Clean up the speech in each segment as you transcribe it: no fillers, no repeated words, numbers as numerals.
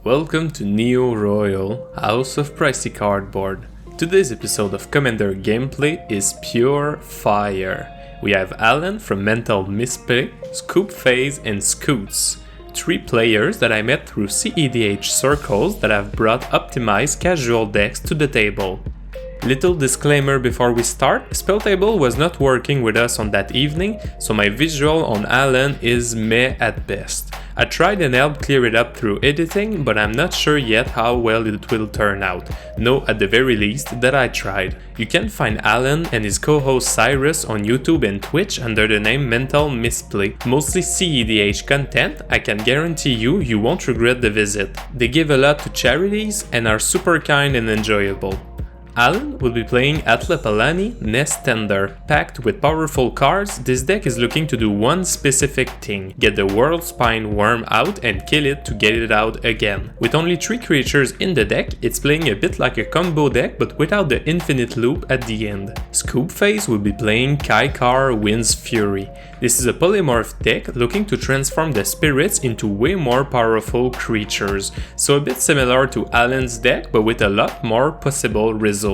Welcome to Neo Royal, House of Pricey Cardboard. Today's episode of Commander gameplay is pure fire. We have Alan from Mental Misplay, ScoopPhase and Scoots. 3 players that I met through cEDH circles that have brought optimized casual decks to the table. Little disclaimer before we start, Spelltable was not working with us on that evening, so my visual on Alan is meh at best. I tried and helped clear it up through editing, but I'm not sure yet how well it will turn out. Know at the very least that I tried. You can find Alan and his co-host Cyrus on YouTube and Twitch under the name Mental Misplay. Mostly cEDH content, I can guarantee you won't regret the visit. They give a lot to charities and are super kind and enjoyable. Alan will be playing Atla Palani, Nest Tender. Packed with powerful cards, this deck is looking to do one specific thing: get the World Spine Wurm out and kill it to get it out again. With only 3 creatures in the deck, it's playing a bit like a combo deck but without the infinite loop at the end. ScoopPhase will be playing Kykar Wind's Fury. This is a Polymorph deck looking to transform the spirits into way more powerful creatures, so a bit similar to Alan's deck but with a lot more possible results.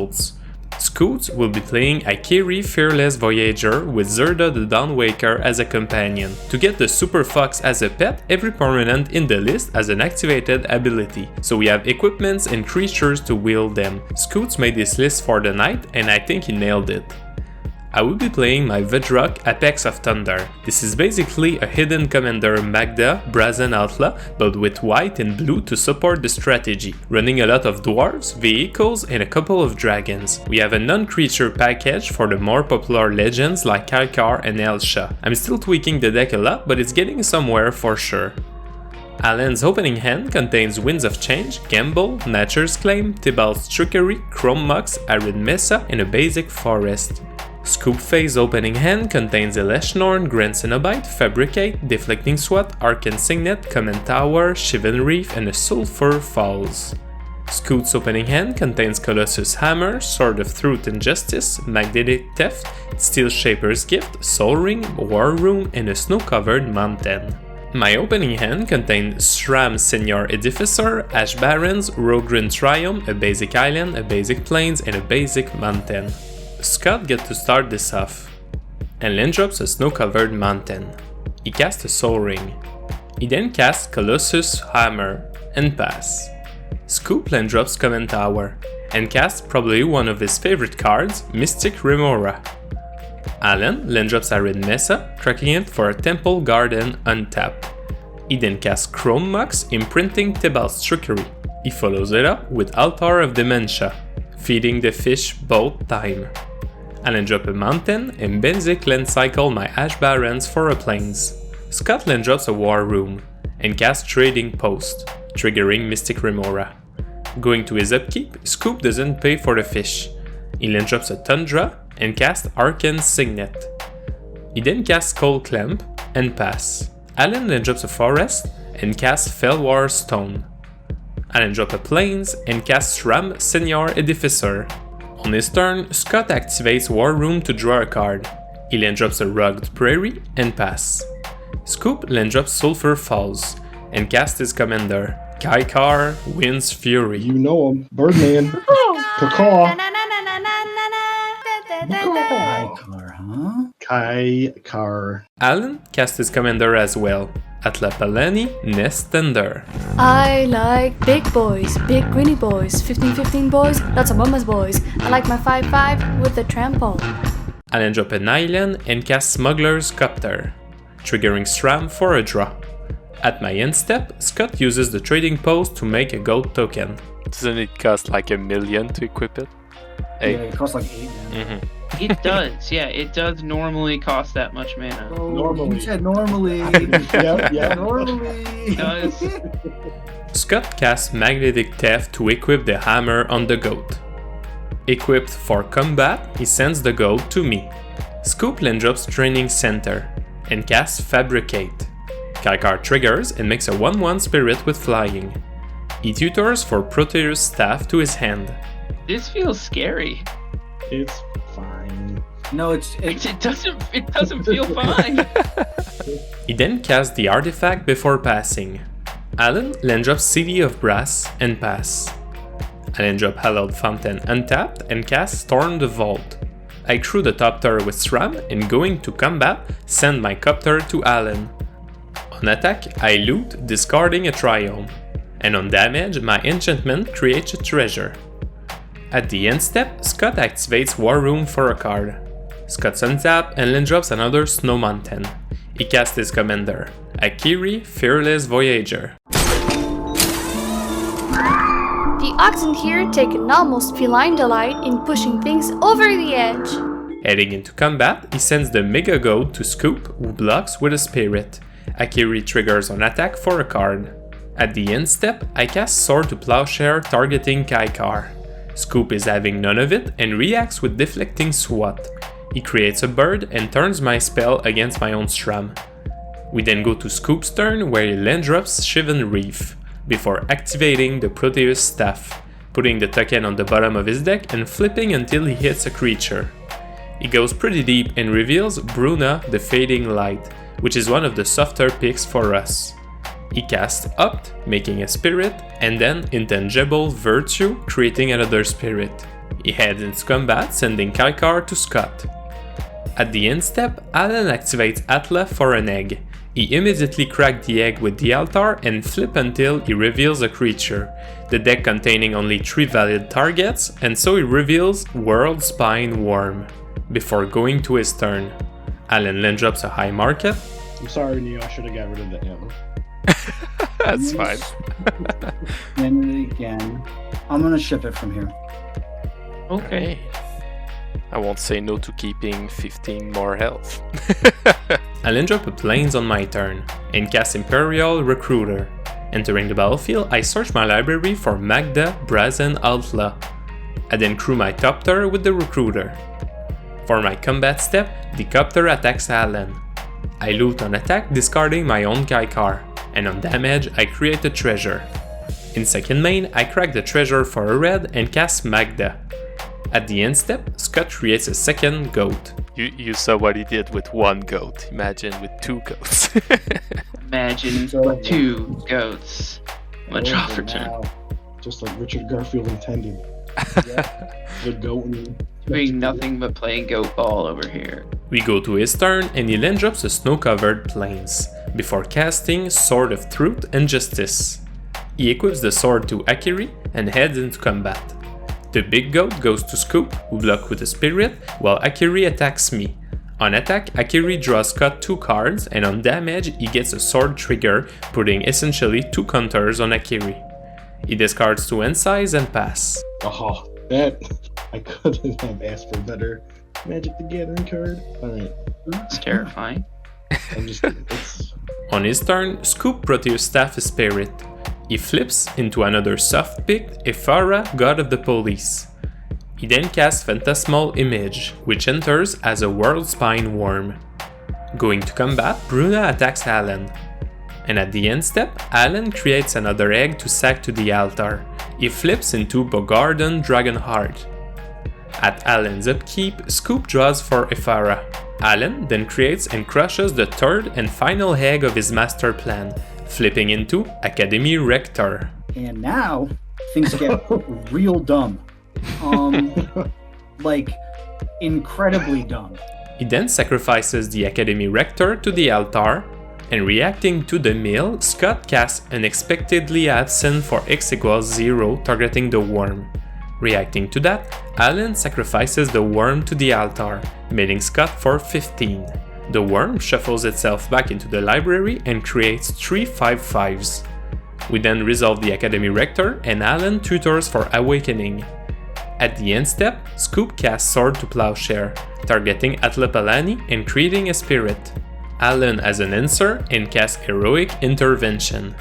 Scoots will be playing Akiri Fearless Voyager with Zirda the Dawnwaker as a companion. To get the Super Fox as a pet, every permanent in the list has an activated ability, so we have equipments and creatures to wield them. Scoots made this list for the night and I think he nailed it. I will be playing my Vadrok Apex of Thunder. This is basically a hidden commander Magda, Brazen Outlaw, but with white and blue to support the strategy, running a lot of dwarves, vehicles and a couple of dragons. We have a non-creature package for the more popular legends like Kykar and Elsha. I'm still tweaking the deck a lot, but it's getting somewhere for sure. Alan's opening hand contains Winds of Change, Gamble, Nature's Claim, Tybalt's Trickery, Chrome Mox, Arid Mesa and a basic forest. ScoopPhase opening hand contains Eleshnorn, Grand Cenobite, Fabricate, Deflecting Swat, Arcane Signet, Command Tower, Shivan Reef, and a Sulphur Falls. Scoots opening hand contains Colossus Hammer, Sword of Truth and Justice, Magnetic Theft, Steel Shaper's Gift, Soul Ring, War Room, and a snow-covered mountain. My opening hand contains Shram Senior Edificer, Ash Barrens, Rogran Triumph, a basic island, a basic plains, and a basic mountain. Scott gets to start this off, and land drops a snow-covered mountain. He casts a Soul Ring. He then casts Colossus Hammer and pass. Scoop land drops Command Tower, and casts probably one of his favorite cards, Mystic Remora. Alan land drops Arid Mesa, tracking it for a Temple Garden untap. He then casts Chrome Mox, imprinting Tybalt's Trickery. He follows it up with Altar of Dementia, feeding the fish both time. Alan drop a mountain and Benzik land cycle my Ash Barrens for a plains. Scott land drops a War Room and casts Trading Post, triggering Mystic Remora. Going to his upkeep, Scoop doesn't pay for the fish. He land drops a Tundra and casts Arcane Signet. He then casts Cold Clamp and pass. Alan land drops a forest and casts Fellwar Stone. Alan drop a plains and casts Ram Senior Edificer. On his turn, Scott activates War Room to draw a card. He land drops a Rugged Prairie and pass. Scoop land drops Sulphur Falls and casts his commander, Kykar Wind's Fury. You know him, Birdman. Caw. Kykar, huh? Kykar. Alan casts his commander as well, Atla Palani, Nest Tender. I like big boys, big greeny boys, 15-15 boys, lots of mamas boys. I like my 5-5 with the trample. Alan drop an island and cast Smuggler's Copter, triggering Stram for a draw. At my end step, Scott uses the Trading Post to make a gold token. Doesn't it cost like $1 million to equip it? Yeah, it costs like 8, man. It does, yeah. It does normally cost that much mana. Oh, Normally. You said normally. Yeah. Normally. It does. Scott casts Magnetic Theft to equip the hammer on the goat. Equipped for combat, he sends the goat to me. Scoop land drops Training Center and casts Fabricate. Kykar triggers and makes a 1/1 spirit with flying. He tutors for Proteus Staff to his hand. This feels scary. It's fine. No, it doesn't feel fine. He then casts the artifact before passing. Alan land drops City of Brass and pass. I land drop Hallowed Fountain untapped and cast Storm the Vault. I crew the top turret with SRAM and going to combat, send my copter to Alan. On attack, I loot, discarding a Triome. And on damage, my enchantment creates a treasure. At the end step, Scott activates War Room for a card. Scott untap and land drops another Snow Mountain. He casts his commander, Akiri, Fearless Voyager. The oxen here take an almost feline delight in pushing things over the edge. Heading into combat, he sends the Mega Goat to Scoop, who blocks with a Spirit. Akiri triggers on attack for a card. At the end step, I cast Sword to Plowshare targeting Kykar. Scoop is having none of it and reacts with Deflecting Swat. He creates a bird and turns my spell against my own SRAM. We then go to Scoop's turn where he land drops Shivan Reef, before activating the Proteus Staff, putting the token on the bottom of his deck and flipping until he hits a creature. He goes pretty deep and reveals Bruna the Fading Light, which is one of the softer picks for us. He casts Opt, making a spirit, and then Intangible Virtue, creating another spirit. He heads into combat, sending Kykar to Scott. At the end step, Alan activates Atla for an egg. He immediately cracks the egg with the altar and flip until he reveals a creature, the deck containing only 3 valid targets, and so he reveals World Spine Wurm, before going to his turn. Alan land drops a High Market. I'm sorry, Neo. I should have got rid of the M. That's fine. Then it again. I'm gonna ship it from here. Okay. I won't say no to keeping 15 more health. I land drop a Plains on my turn, and cast Imperial Recruiter. Entering the battlefield, I search my library for Magda, Brazen, Outlaw. I then crew my Copter with the Recruiter. For my combat step, the Copter attacks Alan. I loot on attack, discarding my own Kykar, and on damage, I create a treasure. In second main, I crack the treasure for a red and cast Magda. At the end step, Scott creates a second goat. You saw what he did with one goat. Imagine with 2 goats. Imagine So, 2 goats. One draw for turn. Wow. Just like Richard Garfield intended. The goat. Doing nothing but playing goat ball over here. We go to his turn and he land drops a snow-covered plains, before casting Sword of Truth and Justice. He equips the sword to Akiri and heads into combat. The big goat goes to Scoop, who blocks with a spirit, while Akiri attacks me. On attack, Akiri draws Scott 2 cards, and on damage, he gets a sword trigger, putting essentially 2 counters on Akiri. He discards 2 end size and pass. Oh, that I couldn't have asked for better Magic the Gathering card. Alright. It's terrifying. I'm just it's On his turn, Scoop Proteus Staff a spirit. He flips into another soft pick, Ephara, God of the Police. He then casts Phantasmal Image, which enters as a World Spine Wurm. Going to combat, Bruna attacks Alan. And at the end step, Alan creates another egg to sack to the altar. He flips into Bogarden Dragonheart. At Alan's upkeep, Scoop draws for Ephara. Alan then creates and crushes the third and final egg of his master plan, flipping into Academy Rector. And now things get real dumb. Like incredibly dumb. He then sacrifices the Academy Rector to the altar, and reacting to the mill, Scott casts Unexpectedly Absent for x=0, targeting the Wurm. Reacting to that, Alan sacrifices the Wurm to the altar, mating Scott for 15. The Wurm shuffles itself back into the library and creates 3 5/5s. We then resolve the Academy Rector and Alan tutors for Awakening. At the end step, Scoop casts Sword to Plowshare, targeting Atla Palani and creating a spirit. Alan has an answer and casts Heroic Intervention.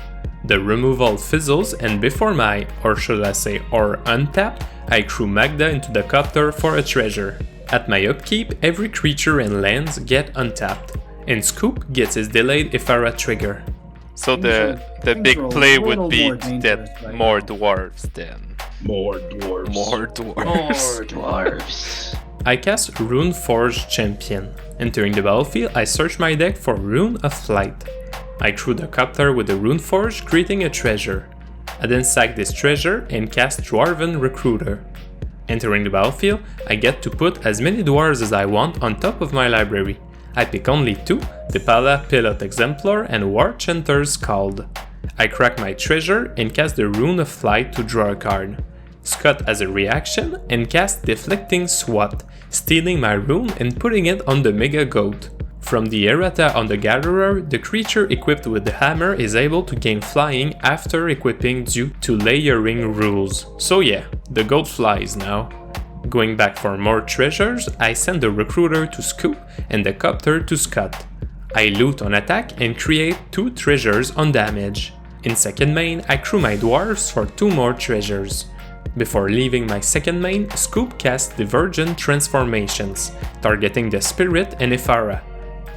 The removal fizzles, and before my, or should I say, or untap, I crew Magda into the copter for a treasure. At my upkeep, every creature and lands get untapped, and Scoop gets his delayed Ephara trigger. So the big play would be to get more dwarves then. more dwarves. More dwarves. More dwarves. I cast Runeforged Champion. Entering the battlefield, I search my deck for Rune of Flight. I threw the copter with the Runeforge, creating a treasure. I then sack this treasure and cast Dwarven Recruiter. Entering the battlefield, I get to put as many dwarves as I want on top of my library. I pick only 2, the Pala Pilot Exemplar and War Chanter's Scald. I crack my treasure and cast the Rune of Flight to draw a card. Scott has a reaction and cast Deflecting Swat, stealing my rune and putting it on the Mega Goat. From the errata on the Gatherer, the creature equipped with the hammer is able to gain flying after equipping due to layering rules. So yeah, the goat flies now. Going back for more treasures, I send the recruiter to Scoop and the copter to Scott. I loot on attack and create 2 treasures on damage. In second main, I crew my dwarves for 2 more treasures. Before leaving my second main, Scoop casts Divergent Transformations, targeting the Spirit and Ifara.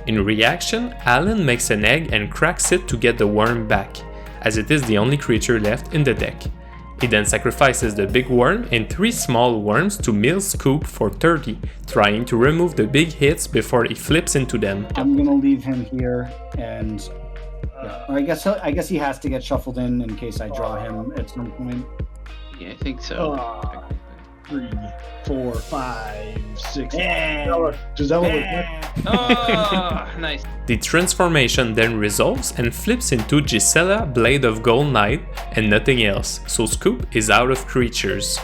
In reaction, Alan makes an egg and cracks it to get the Wurm back, as it is the only creature left in the deck. He then sacrifices the big worm and 3 small worms to mill Scoop for 30, trying to remove the big hits before he flips into them. I'm gonna leave him here, and I guess he has to get shuffled in case I draw him at some point. Yeah, I think so. 3, 4, 5, 6. Yeah. Gisela Oh, nice. The transformation then resolves and flips into Gisela, Blade of Gold Knight, and nothing else, so Scoop is out of creatures.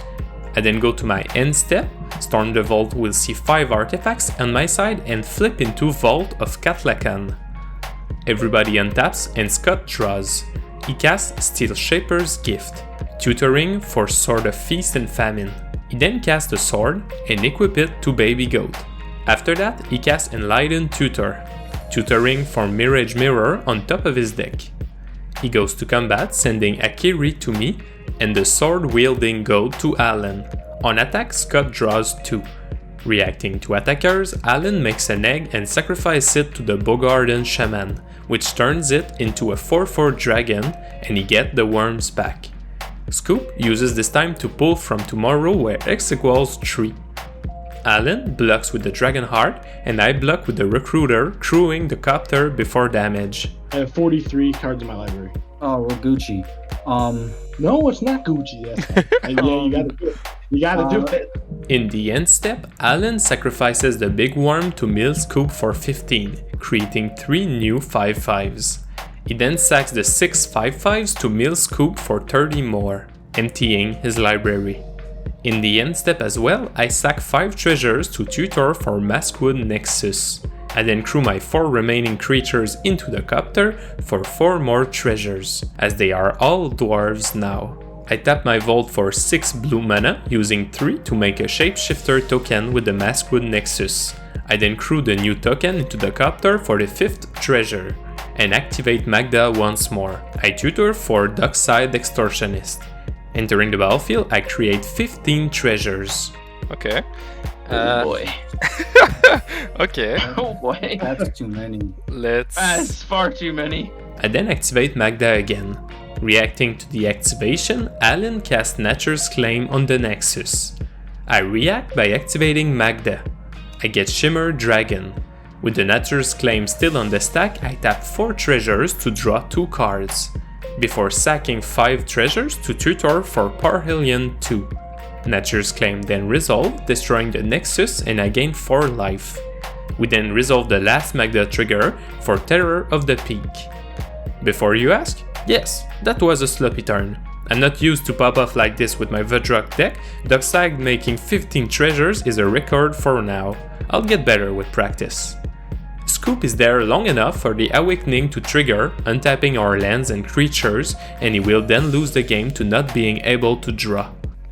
I then go to my end step, Storm the Vault will see 5 artifacts on my side and flip into Vault of Katlakan. Everybody untaps and Scott draws. He casts Steel Shaper's Gift, tutoring for Sword of Feast and Famine. He then casts a sword and equip it to Baby Goat. After that, he casts Enlightened Tutor, tutoring for Mirage Mirror on top of his deck. He goes to combat, sending Akiri to me and the sword-wielding goat to Alan. On attack, Scott draws 2. Reacting to attackers, Alan makes an egg and sacrifices it to the Bogarden Shaman, which turns it into a 4/4 dragon, and he gets the worms back. Scoop uses this time to pull from tomorrow where X equals 3. Alan blocks with the Dragon Heart, and I block with the Recruiter, crewing the copter before damage. I have 43 cards in my library. Oh, we're Gucci. No, it's not Gucci. Yeah, you gotta do it. You gotta do it. In the end step, Alan sacrifices the big worm to mill Scoop for 15, creating 3 new 5/5s. He then sacks the 6 5/5s to mill Scoop for 30 more, emptying his library. In the end step as well, I sack 5 treasures to tutor for Maskwood Nexus. I then crew my 4 remaining creatures into the copter for 4 more treasures, as they are all dwarves now. I tap my vault for 6 blue mana, using 3 to make a shapeshifter token with the Maskwood Nexus. I then crew the new token into the copter for the 5th treasure, and activate Magda once more. I tutor for Dockside Extortionist. Entering the battlefield, I create 15 treasures. Okay. Oh boy. Okay. Oh boy. That's too many. That's far too many. I then activate Magda again. Reacting to the activation, Alan casts Nature's Claim on the Nexus. I react by activating Magda. I get Shimmer Dragon. With the Nature's Claim still on the stack, I tap 4 treasures to draw 2 cards, before sacking 5 treasures to tutor for Parhelion 2. Nature's Claim then resolve, destroying the Nexus, and I gain 4 life. We then resolve the last Magda trigger for Terror of the Peak. Before you ask? Yes, that was a sloppy turn. I'm not used to pop off like this with my Vadrok deck. Dockside making 15 treasures is a record for now. I'll get better with practice. Scoop is there long enough for the Awakening to trigger, untapping our lands and creatures, and he will then lose the game to not being able to draw.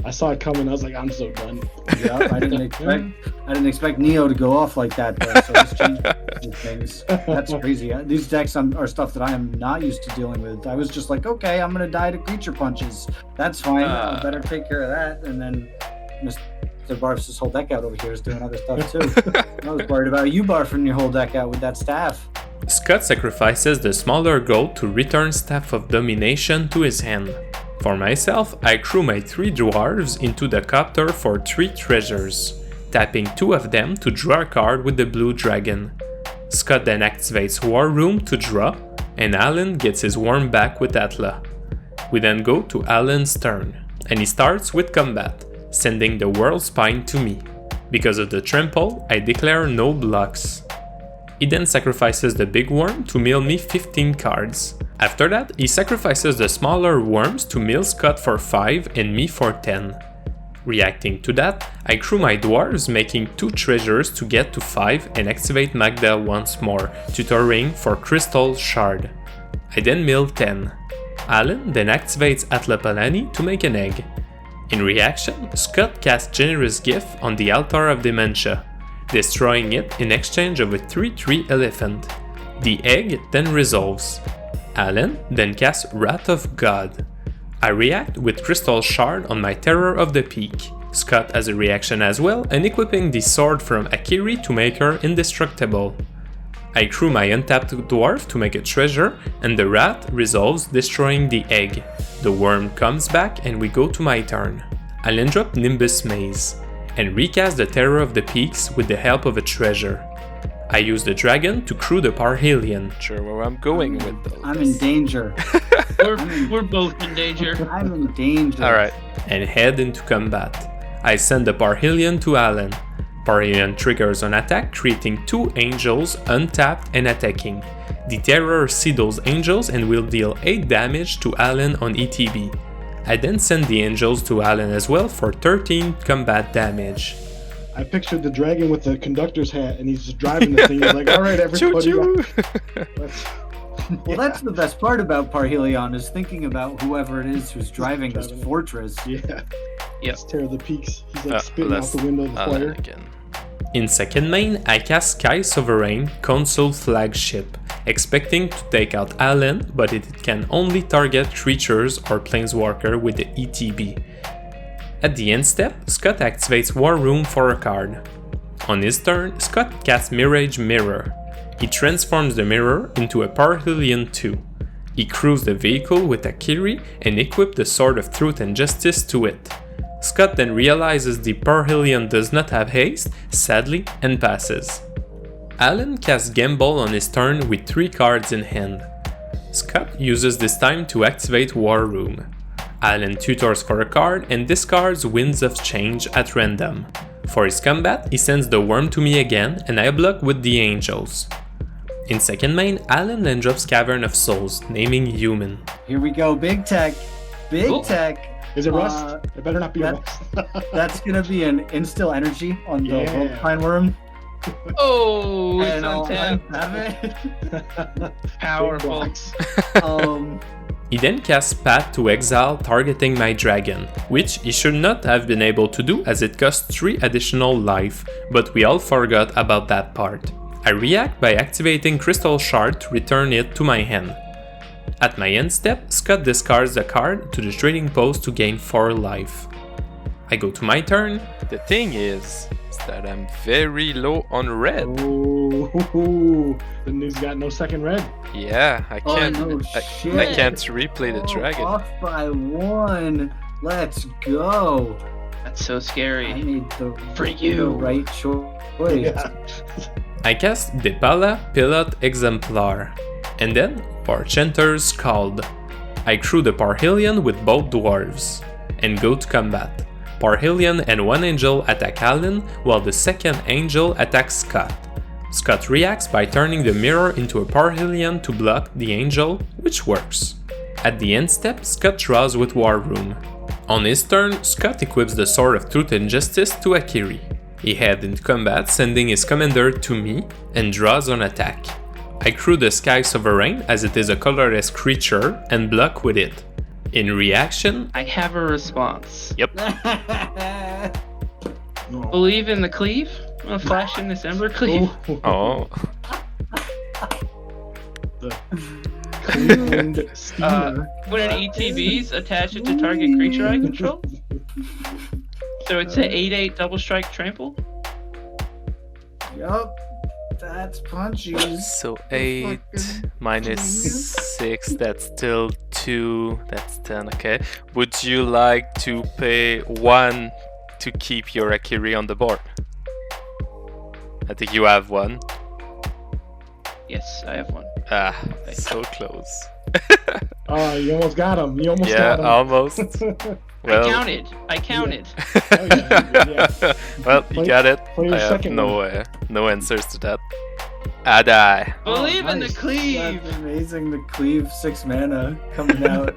I saw it coming. I was like, I'm so done. Yeah, I didn't expect Neo to go off like that, though, so this changes things. That's crazy. These decks are stuff that I am not used to dealing with. I was just like, okay, I'm gonna die to creature punches. That's fine. I better take care of that. And then Mr. Barfs his whole deck out over here is doing other stuff too. I was worried about you barfing your whole deck out with that staff. Scott sacrifices the smaller goat to return Staff of Domination to his hand. For myself, I crew my 3 dwarves into the copter for 3 treasures, tapping 2 of them to draw a card with the blue dragon. Scott then activates War Room to draw, and Alan gets his Wurm back with Atla. We then go to Alan's turn, and he starts with combat, sending the World Spine to me. Because of the trample, I declare no blocks. He then sacrifices the big worm to mill me 15 cards. After that, he sacrifices the smaller worms to mill Scott for 5 and me for 10. Reacting to that, I crew my dwarves, making 2 treasures to get to 5 and activate Magda once more, tutoring for Crystal Shard. I then mill 10. Alan then activates Atla Palani to make an egg. In reaction, Scott casts Generous Gift on the Altar of Dementia, destroying it in exchange of a 3/3 elephant. The egg then resolves. Alan then casts Wrath of God. I react with Crystal Shard on my Terror of the Peak. Scott has a reaction as well, and equipping the sword from Akiri to make her indestructible. I crew my untapped dwarf to make a treasure, and the rat resolves, destroying the egg. The worm comes back and we go to my turn. I'll then drop Nimbus Maze, and recast the Terror of the Peaks with the help of a treasure. I use the dragon to crew the Parhelion. Sure where I'm going with those. I'm in danger. We're both in danger. I'm in danger. Alright. And head into combat. I send the Parhelion to Alan. Parhelion triggers on attack, creating 2 angels untapped and attacking. The Terror see those angels and will deal 8 damage to Alan on ETB. I then send the angels to Alan as well for 13 combat damage. I pictured the dragon with the conductor's hat, and he's just driving the thing. He's like, all right, everybody. Let's... Well, that's the best part about Parhelion, is thinking about whoever it is who's driving this fortress. Yeah. Yep. Let's tear the peaks. He's like spitting out the window of the fire. Again. In second main, I cast Sky Sovereign Console Flagship, expecting to take out Alan, but it can only target creatures or planeswalker with the ETB. At the end step, Scott activates War Room for a card. On his turn, Scott casts Mirage Mirror. He transforms the mirror into a Parhelion 2. He crews the vehicle with Akiri and equips the Sword of Truth and Justice to it. Scott then realizes the Parhelion does not have haste, sadly, and passes. Alan casts Gamble on his turn with 3 cards in hand. Scott uses this time to activate War Room. Alan tutors for a card and discards Winds of Change at random. For his combat, he sends the worm to me again and I block with the angels. In second main, Alan then drops Cavern of Souls, naming Human. Here we go, big tech. Big Cool. tech. Is it Rust? It better not be that- Rust. That's gonna be an instill energy on the Yeah. Voltron Wurm. Oh, it's And I'll untapped. have it. Powerful. He then casts Path to Exile, targeting my dragon, which he should not have been able to do as it costs 3 additional life, but we all forgot about that part. I react by activating Crystal Shard to return it to my hand. At my end step, Scott discards a card to the trading post to gain 4 life. I go to my turn. The thing is that I'm very low on red. Oh, then he's got no second red. Yeah, I can't. no I shit. can't replay the dragon. Off by 1. Let's go. That's so I scary. made the For you. right choice. Yeah. I cast Depala Pilot Exemplar, and then Porchanter's Scald. I crew the Parhelion with both dwarves, and go to combat. Parhelion and 1 angel attack Alan, while the second angel attacks Scott. Scott reacts by turning the mirror into a Parhelion to block the angel, which works. At the end step, Scott draws with War Room. On his turn, Scott equips the Sword of Truth and Justice to Akiri. He heads into combat, sending his commander to me, and draws on attack. I crew the Sky Sovereign as it is a colorless creature and block with it. In reaction, I have a response. Yep. No. Believe in the cleave? I'm gonna flash in this Ember cleave. Oh, The Cleveland Steamer. When an ETB's attach it to target creature I control. So it's an 8/8 double strike trample. Yup. That's punchies. so 8 minus 6, that's still 2, that's 10, okay. Would you like to pay 1 to keep your Akiri on the board? I think you have 1. Yes, I have one. Ah, so close. Oh, you almost got him. You almost Yeah, got him. almost. Well, I counted. Oh, yeah. well, you got it. play your I have second no answers to that. I die. Believe in the Nice. cleave. That's amazing. The cleave 6 mana coming out.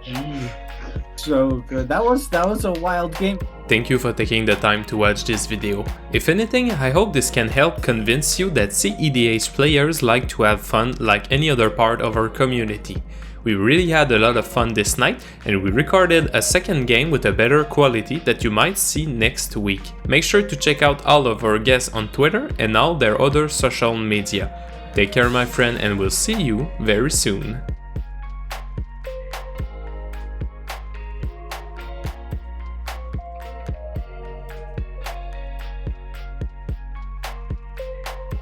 So good. That was a wild game. Thank you for taking the time to watch this video. If anything, I hope this can help convince you that cEDH players like to have fun like any other part of our community. We really had a lot of fun this night, and we recorded a second game with a better quality that you might see next week. Make sure to check out all of our guests on Twitter and all their other social media. Take care, my friend, and we'll see you very soon.